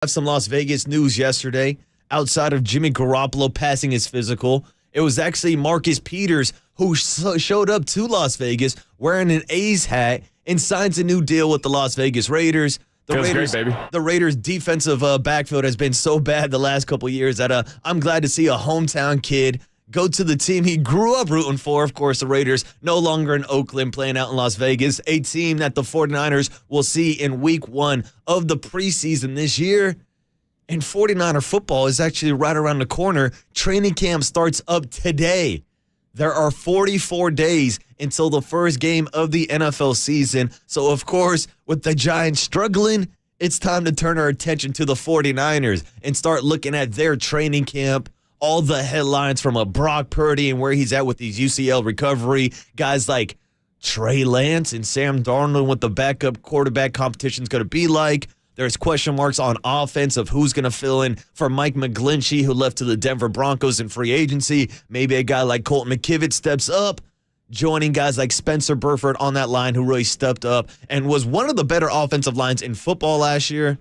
Have some Las Vegas news yesterday. Outside of Jimmy Garoppolo passing his physical, it was actually Marcus Peters who showed up to Las Vegas wearing an A's hat and signs a new deal with the Las Vegas Raiders. The Raiders' defensive backfield has been so bad the last couple of years that I'm glad to see a hometown kid go to the team he grew up rooting for. Of course, the Raiders no longer in Oakland, playing out in Las Vegas, a team that the 49ers will see in week 1 of the preseason this year. And 49er football is actually right around the corner. Training camp starts up today. There are 44 days until the first game of the NFL season. So, of course, with the Giants struggling, it's time to turn our attention to the 49ers and start looking at their training camp. All the headlines from a Brock Purdy and where he's at with his UCL recovery. Guys like Trey Lance and Sam Darnold, what the backup quarterback competition is going to be like. There's question marks on offense of who's going to fill in for Mike McGlinchey, who left to the Denver Broncos in free agency. Maybe a guy like Colton McKivitz steps up, joining guys like Spencer Burford on that line, who really stepped up and was one of the better offensive lines in football last year.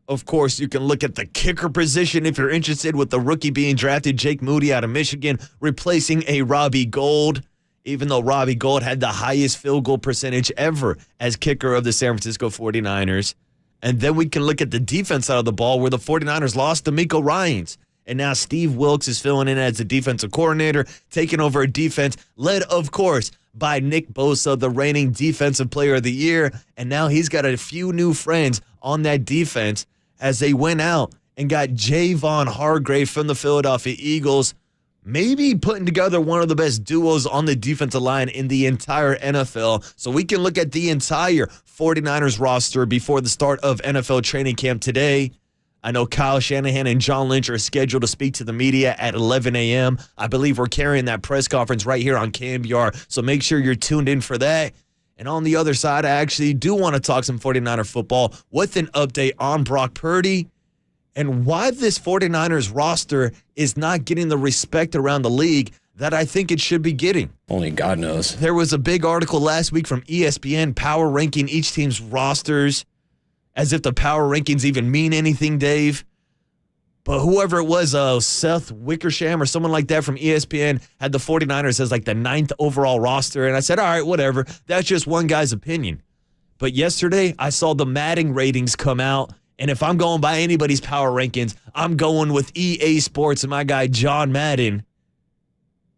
Of course, you can look at the kicker position if you're interested, with the rookie being drafted, Jake Moody out of Michigan, replacing a Robbie Gould, even though Robbie Gould had the highest field goal percentage ever as kicker of the San Francisco 49ers. And then we can look at the defense side of the ball, where the 49ers lost D'Amico Ryans. And now Steve Wilks is filling in as the defensive coordinator, taking over a defense led, of course, by Nick Bosa, the reigning defensive player of the year. And now he's got a few new friends on that defense as they went out and got Javon Hargrave from the Philadelphia Eagles, maybe putting together one of the best duos on the defensive line in the entire NFL. So we can look at the entire 49ers roster before the start of NFL training camp today. I know Kyle Shanahan and John Lynch are scheduled to speak to the media at 11 a.m. I believe we're carrying that press conference right here on KNBR, so make sure you're tuned in for that. And on the other side, I actually do want to talk some 49er football with an update on Brock Purdy and why this 49ers roster is not getting the respect around the league that I think it should be getting. Only God knows. There was a big article last week from ESPN power ranking each team's rosters, as if the power rankings even mean anything, Dave. But whoever it was, Seth Wickersham or someone like that from ESPN, had the 49ers as like the 9th overall roster. And I said, all right, whatever. That's just one guy's opinion. But yesterday, I saw the Madden ratings come out. And if I'm going by anybody's power rankings, I'm going with EA Sports and my guy John Madden.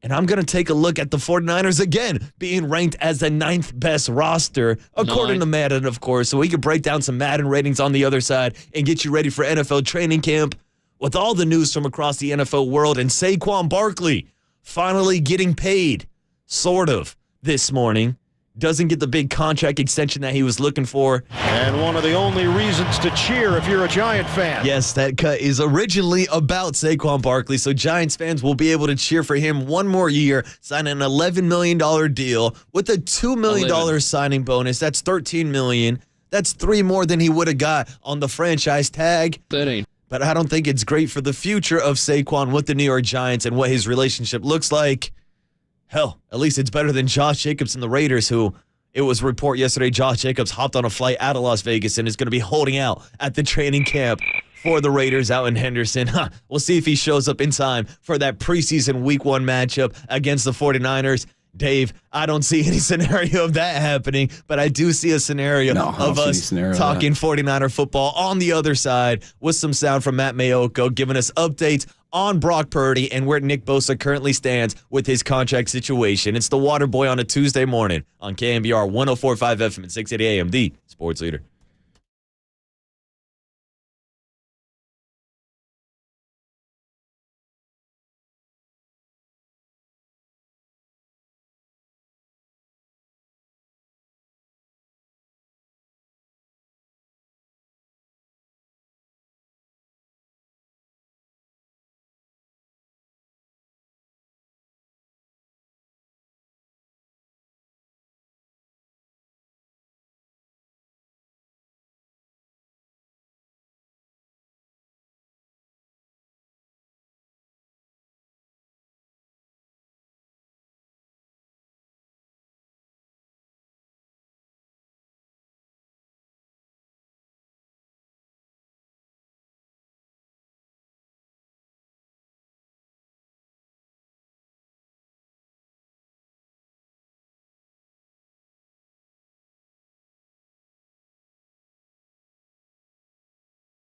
And I'm going to take a look at the 49ers again, being ranked as the 9th best roster, according to Madden, of course. So we can break down some Madden ratings on the other side and get you ready for NFL training camp with all the news from across the NFL world. And Saquon Barkley finally getting paid, sort of, this morning. Doesn't get the big contract extension that he was looking for. And one of the only reasons to cheer if you're a Giant fan. Yes, that cut is originally about Saquon Barkley, so Giants fans will be able to cheer for him one more year, sign an $11 million deal with a $2 million signing bonus. That's $13 million. That's $3 more than he would have got on the franchise tag. That ain't. But I don't think it's great for the future of Saquon with the New York Giants and what his relationship looks like. Hell, at least it's better than Josh Jacobs and the Raiders, who it was a report yesterday Josh Jacobs hopped on a flight out of Las Vegas and is going to be holding out at the training camp for the Raiders out in Henderson. We'll see if he shows up in time for that preseason week 1 matchup against the 49ers. Dave, I don't see any scenario of that happening, but I do see a scenario of us talking 49er football on the other side with some sound from Matt Mayoko giving us updates on Brock Purdy and where Nick Bosa currently stands with his contract situation. It's the Water Boy on a Tuesday morning on KNBR 104.5 FM and 680 AM, the Sports Leader.